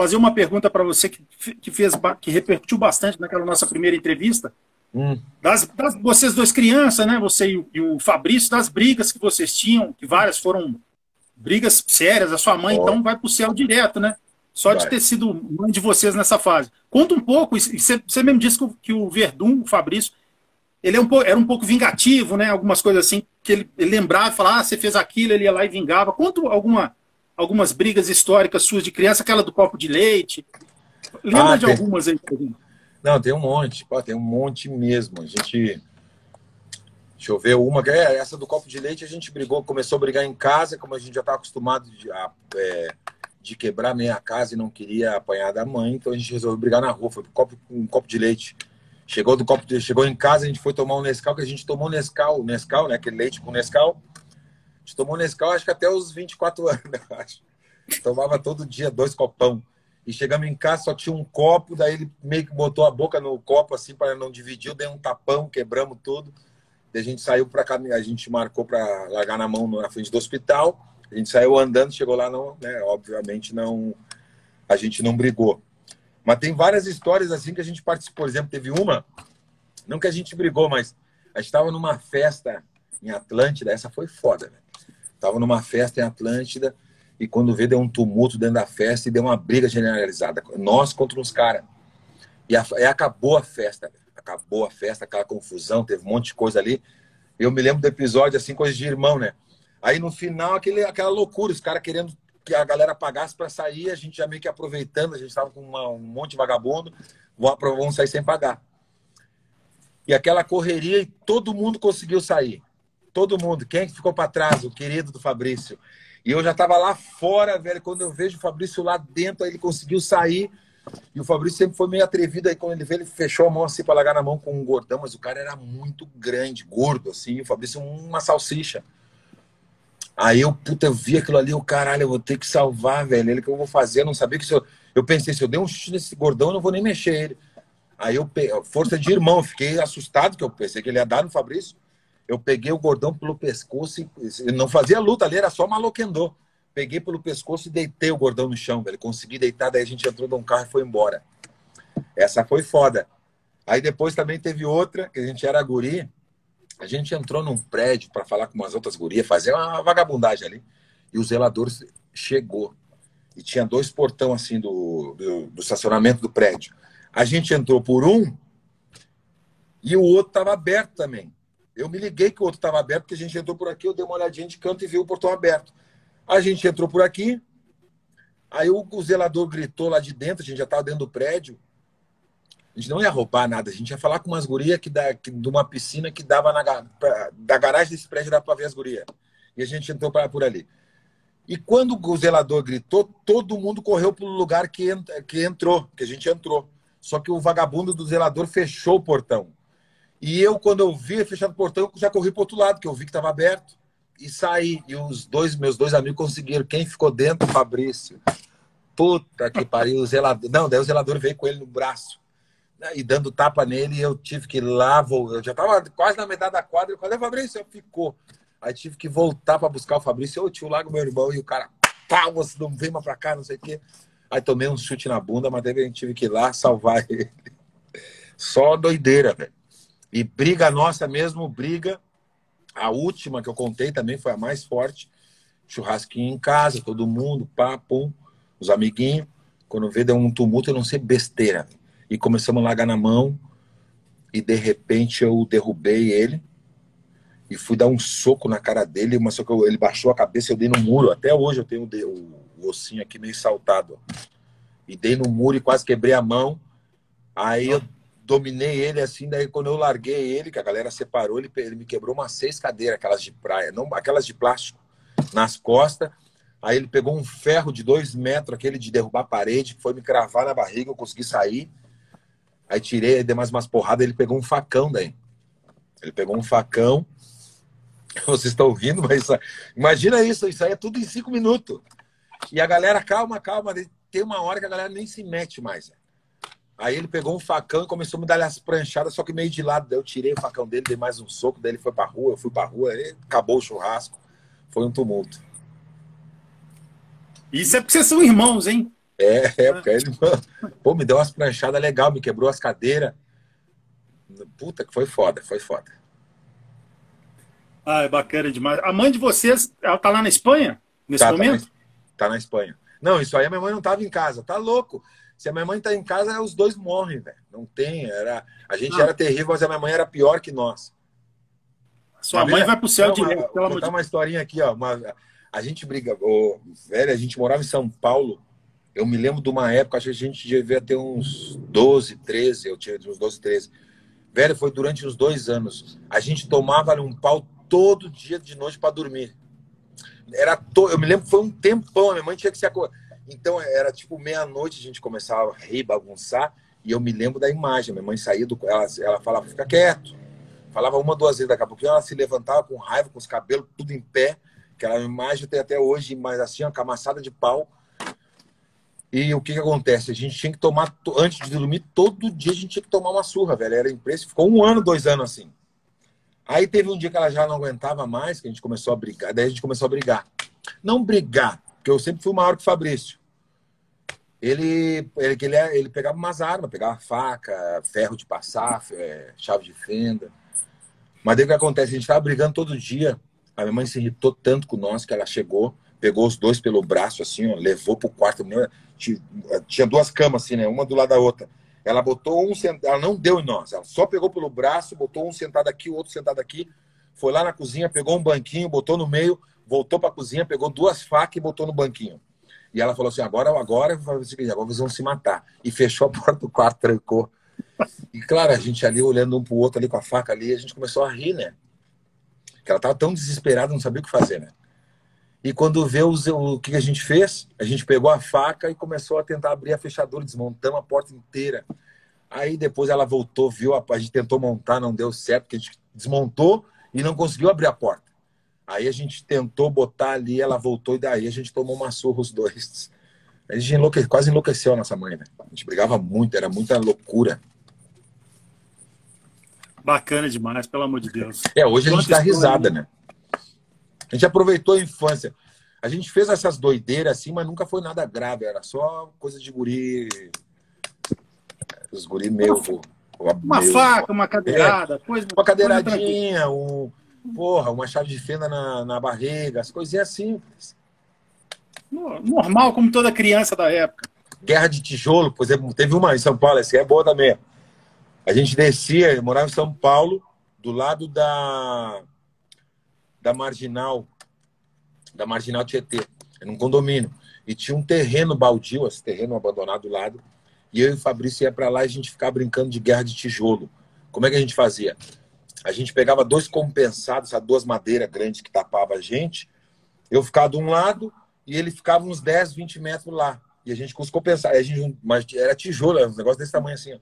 fazer uma pergunta para você que repercutiu bastante naquela nossa primeira entrevista. Vocês dois crianças, né? Você e o Fabrício, das brigas que vocês tinham, que várias foram brigas sérias. A sua mãe, então, vai para o céu direto, né? Só de ter sido mãe de vocês nessa fase. Conta um pouco, você mesmo disse que o Verdun, o Fabrício, ele era um pouco vingativo, né? Algumas coisas assim, que ele lembrava e falava, você fez aquilo, ele ia lá e vingava. Conta algumas brigas históricas suas de criança, aquela do copo de leite. Lembra de algumas aí? Não, tem um monte, tem um monte mesmo. A gente... Deixa eu ver uma, que é essa do copo de leite, a gente brigou, começou a brigar em casa, como a gente já estava acostumado de quebrar meia casa e não queria apanhar da mãe, então a gente resolveu brigar na rua, foi um copo de leite. Chegou em casa, a gente foi tomar um Nescau, que a gente tomou Nescau, né, aquele leite com Nescau. A gente tomou Nescau, acho que até os 24 anos, acho. Tomava todo dia 2 copão. E chegamos em casa, só tinha um copo, daí ele meio que botou a boca no copo, assim, para não dividir, eu dei um tapão, quebramos tudo. Daí a gente saiu para cá, a gente marcou para largar na mão na frente do hospital. A gente saiu andando, chegou lá, não, né, obviamente não, a gente não brigou. Mas tem várias histórias assim que a gente participou. Por exemplo, teve uma, não que a gente brigou, mas a gente estava numa festa em Atlântida, essa foi foda, né? Tava numa festa em Atlântida e quando vê, deu um tumulto dentro da festa e deu uma briga generalizada. Nós contra uns caras. E acabou a festa. Acabou a festa, aquela confusão, teve um monte de coisa ali. Eu me lembro do episódio, assim, coisa de irmão, né? Aí no final, aquela loucura, os caras querendo que a galera pagasse para sair, a gente já meio que aproveitando, a gente tava com um monte de vagabundo, vamos sair sem pagar. E aquela correria e todo mundo conseguiu sair. Todo mundo. Quem ficou para trás? O querido do Fabrício. E eu já tava lá fora, velho, quando eu vejo o Fabrício lá dentro, aí ele conseguiu sair. E o Fabrício sempre foi meio atrevido, aí quando ele veio, ele fechou a mão assim para largar na mão com um gordão, mas o cara era muito grande, gordo, assim, e o Fabrício uma salsicha. Aí eu vi aquilo ali, o caralho, eu vou ter que salvar, velho, ele que eu vou fazer, eu não sabia que se eu pensei, se eu der um chute nesse gordão, eu não vou nem mexer ele. Aí força de irmão, eu fiquei assustado, que eu pensei que ele ia dar no Fabrício. Eu peguei o gordão pelo pescoço e não fazia luta ali, era só maloquendô. Peguei pelo pescoço e deitei o gordão no chão, velho. Consegui deitar, daí a gente entrou num carro e foi embora. Essa foi foda. Aí depois também teve outra, que a gente era guri. A gente entrou num prédio para falar com umas outras gurias, fazer uma vagabundagem ali. E o zelador chegou. E tinha 2 portão assim do estacionamento do prédio. A gente entrou por um e o outro estava aberto também. Eu me liguei que o outro estava aberto, porque a gente entrou por aqui, eu dei uma olhadinha de canto e vi o portão aberto. A gente entrou por aqui, aí o zelador gritou lá de dentro, a gente já estava dentro do prédio. A gente não ia roubar nada, a gente ia falar com umas gurias de uma piscina que dava da garagem desse prédio, dava para ver as gurias. E a gente entrou por ali. E quando o zelador gritou, todo mundo correu para o lugar que a gente entrou. Só que o vagabundo do zelador fechou o portão. E eu, quando eu vi fechado o portão, eu já corri para o outro lado, que eu vi que estava aberto. E saí. E meus dois amigos conseguiram. Quem ficou dentro? Fabrício. Puta que pariu. O zelador... Não, daí o zelador veio com ele no braço. E dando tapa nele, e eu tive que ir lá. Eu já estava quase na metade da quadra. Eu falei, Fabrício, ficou. Aí tive que voltar para buscar o Fabrício. Eu, tio, largo meu irmão. E o cara, pá, você não vem mais para cá, não sei o quê. Aí tomei um chute na bunda, mas daí a gente tive que ir lá salvar ele. Só doideira, velho. E briga nossa mesmo, briga. A última que eu contei também foi a mais forte. Churrasquinho em casa, todo mundo, pá, pum, os amiguinhos. Quando vê, deu um tumulto, eu não sei, besteira. E começamos a largar na mão. E de repente eu derrubei ele. E fui dar um soco na cara dele. Mas só que ele baixou a cabeça e eu dei no muro. Até hoje eu tenho o ossinho aqui meio saltado. E dei no muro e quase quebrei a mão. Aí eu dominei ele assim, daí quando eu larguei ele, que a galera separou, ele me quebrou umas 6 cadeiras, aquelas de praia, não aquelas de plástico, nas costas. Aí ele pegou um ferro de 2 metros, aquele de derrubar a parede, que foi me cravar na barriga, eu consegui sair. Aí tirei, dei mais umas porradas, ele pegou um facão daí. Ele pegou um facão. Vocês estão ouvindo, mas imagina isso aí é tudo em 5 minutos. E a galera, calma, tem uma hora que a galera nem se mete mais. Aí ele pegou um facão e começou a me dar as pranchadas, só que meio de lado. Daí eu tirei o facão dele, dei mais um soco, daí ele foi pra rua, eu fui pra rua, aí acabou o churrasco. Foi um tumulto. Isso é porque vocês são irmãos, hein? Porque ele, pô, me deu umas pranchadas legais, me quebrou as cadeiras. Puta, que foi foda, foi foda. Ah, é bacana demais. A mãe de vocês, ela tá lá na Espanha, nesse momento? Tá na Espanha. Não, isso aí a minha mãe não tava em casa. Tá louco. Se a minha mãe tá em casa, os dois morrem, velho. Não tem. A gente era terrível, mas a minha mãe era pior que nós. Sua mãe vai pro céu direto, pelo amor de Deus. Vou contar uma historinha aqui, ó. A gente briga. Velho, a gente morava em São Paulo. Eu me lembro de uma época, acho que a gente devia ter uns 12, 13. Eu tinha uns 12, 13. Velho, foi durante uns 2 anos. A gente tomava um pau todo dia de noite para dormir. Eu me lembro que foi um tempão. A minha mãe tinha que se acordar. Então, era tipo meia-noite, a gente começava a rir, bagunçar. E eu me lembro da imagem. Minha mãe saía ela falava, fica quieto. Falava 1, 2 vezes, daqui a pouquinho ela se levantava com raiva, com os cabelos tudo em pé. Aquela imagem tem até hoje, mas assim, uma camaçada de pau. E o que acontece? A gente tinha que tomar, antes de dormir, todo dia a gente tinha que tomar uma surra, velho. Era impressionante. Ficou 1 ano, 2 anos assim. Aí teve um dia que ela já não aguentava mais, que a gente começou a brigar. Daí a gente começou a brigar. Não brigar, porque eu sempre fui maior que o Fabrício. Ele pegava umas armas, pegava faca, ferro de passar, chave de fenda. Mas daí o que acontece? A gente tava brigando todo dia. A minha mãe se irritou tanto com nós que ela chegou, pegou os dois pelo braço, assim, ó, levou pro quarto. Tinha 2 camas, assim, né? Uma do lado da outra. Ela botou ela não deu em nós. Ela só pegou pelo braço, botou um sentado aqui, o outro sentado aqui. Foi lá na cozinha, pegou um banquinho, botou no meio, voltou pra cozinha, pegou 2 facas e botou no banquinho. E ela falou assim, agora vocês vão se matar. E fechou a porta do quarto, trancou. E claro, a gente ali olhando um pro outro ali com a faca ali, a gente começou a rir, né? Porque ela tava tão desesperada, não sabia o que fazer, né? E quando vê o que a gente fez, a gente pegou a faca e começou a tentar abrir a fechadura, desmontamos a porta inteira. Aí depois ela voltou, viu, a gente tentou montar, não deu certo, porque a gente desmontou e não conseguiu abrir a porta. Aí a gente tentou botar ali, ela voltou e daí a gente tomou uma surra os dois. A gente quase enlouqueceu a nossa mãe, né? A gente brigava muito, era muita loucura. Bacana demais, pelo amor de Deus. Hoje a gente dá risada, né? A gente aproveitou a infância. A gente fez essas doideiras assim, mas nunca foi nada grave. Era só coisa de guri. Os guri meio. Uma faca, uma cadeirada. Uma cadeiradinha, uma chave de fenda na barriga, as coisinhas simples. Normal, como toda criança da época. Guerra de tijolo, por exemplo, teve uma em São Paulo, essa é boa também. A gente descia, eu morava em São Paulo, do lado da Marginal Tietê, num condomínio. E tinha um terreno baldio, esse terreno abandonado do lado. E eu e o Fabrício ia para lá e a gente ficava brincando de guerra de tijolo. Como é que a gente fazia? A gente pegava 2 compensados, 2 madeiras grandes que tapavam a gente. Eu ficava de um lado e ele ficava uns 10, 20 metros lá. E a gente com os compensados. Mas era tijolo, era um negócio desse tamanho assim. Ó.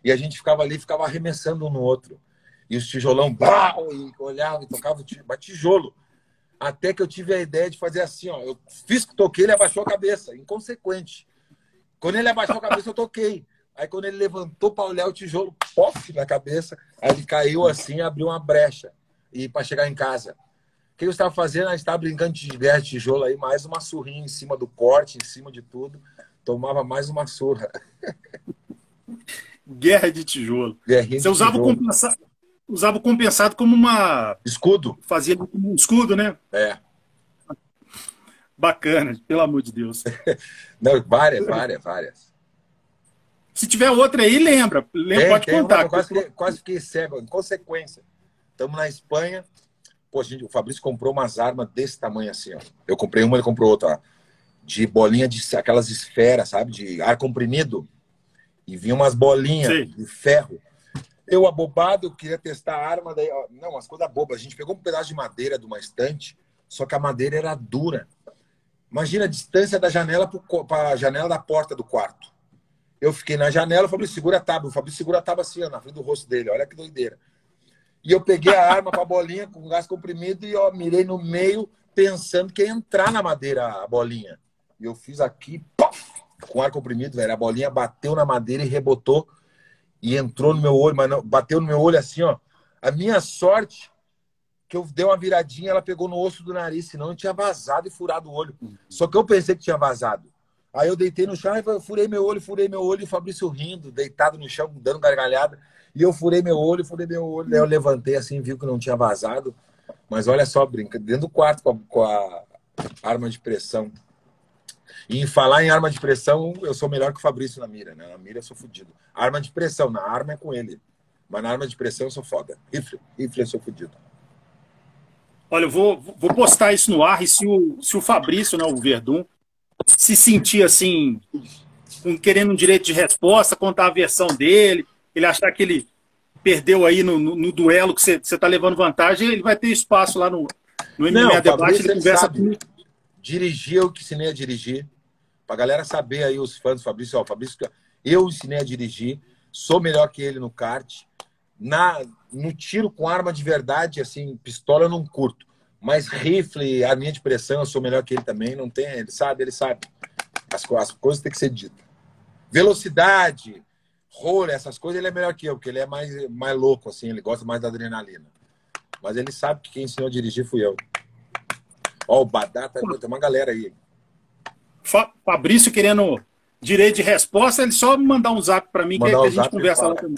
E a gente ficava ali e ficava arremessando um no outro. E os tijolão, e olhava e tocava tijolo. Até que eu tive a ideia de fazer assim, ó. Eu fiz que toquei, ele abaixou a cabeça. Inconsequente. Quando ele abaixou a cabeça, eu toquei. Aí quando ele levantou para olhar o tijolo, pof, na cabeça, aí ele caiu assim, abriu uma brecha para chegar em casa. O que eu estava fazendo? Eu estava brincando de guerra de tijolo aí, mais uma surrinha em cima do corte, em cima de tudo. Tomava mais uma surra. Guerra de tijolo. Guerrinha Você usava o compensado como uma... Escudo. Fazia como um escudo, né? Bacana, pelo amor de Deus. Não, várias. Se tiver outra aí, lembra. Pode contar. Quase fiquei cego, em consequência. Estamos na Espanha. Pô, o Fabrício comprou umas armas desse tamanho assim, ó. Eu comprei uma, ele comprou outra, ó. De bolinha de aquelas esferas, sabe? De ar comprimido. E vinha umas bolinhas de ferro. Eu, abobado, eu queria testar a arma. Daí, ó, não, umas coisas bobas. A gente pegou um pedaço de madeira de uma estante, só que a madeira era dura. Imagina a distância da janela para a janela da porta do quarto. Eu fiquei na janela, o Fabrício segura a tábua. O Fabrício segura a tábua assim, ó, na frente do rosto dele. Olha que doideira. E eu peguei a arma com a bolinha, com gás comprimido, e ó, mirei no meio, pensando que ia entrar na madeira a bolinha. E eu fiz aqui, pof, com ar comprimido, velho. A bolinha bateu na madeira e rebotou. E entrou no meu olho, mas não, bateu no meu olho assim, ó. A minha sorte, que eu dei uma viradinha, ela pegou no osso do nariz, senão eu tinha vazado e furado o olho. Só que eu pensei que tinha vazado. Aí eu deitei no chão e furei meu olho, e o Fabrício rindo, deitado no chão, dando gargalhada. E eu furei meu olho. Daí eu levantei assim, viu que não tinha vazado. Mas olha só, brinca, dentro do quarto com a arma de pressão. E em falar em arma de pressão, eu sou melhor que o Fabrício na mira, né? Na mira eu sou fodido. Arma de pressão, na arma é com ele. Mas na arma de pressão eu sou foda. Rifle eu sou fodido. Olha, eu vou postar isso no ar, e se o Fabrício, né, o Verdun, se sentir assim, querendo um direito de resposta, contar a versão dele, ele achar que ele perdeu aí no duelo, que você está levando vantagem, ele vai ter espaço lá no MMA Debate, ele conversa com... Dirigir, eu que ensinei a dirigir. Pra galera saber aí, os fãs do Fabrício, ó, Fabrício, eu ensinei a dirigir, sou melhor que ele no kart. No tiro com arma de verdade, assim, pistola eu não curto. Mas rifle, arminha de pressão, eu sou melhor que ele também. Não tem, ele sabe. As coisas têm que ser ditas. Velocidade, roller, essas coisas, ele é melhor que eu, porque ele é mais louco, assim, ele gosta mais da adrenalina. Mas ele sabe que quem ensinou a dirigir fui eu. Ó, o Badata, tem uma galera aí. Fabrício querendo direito de resposta, ele só mandar um zap para mim, que a gente conversa lá também.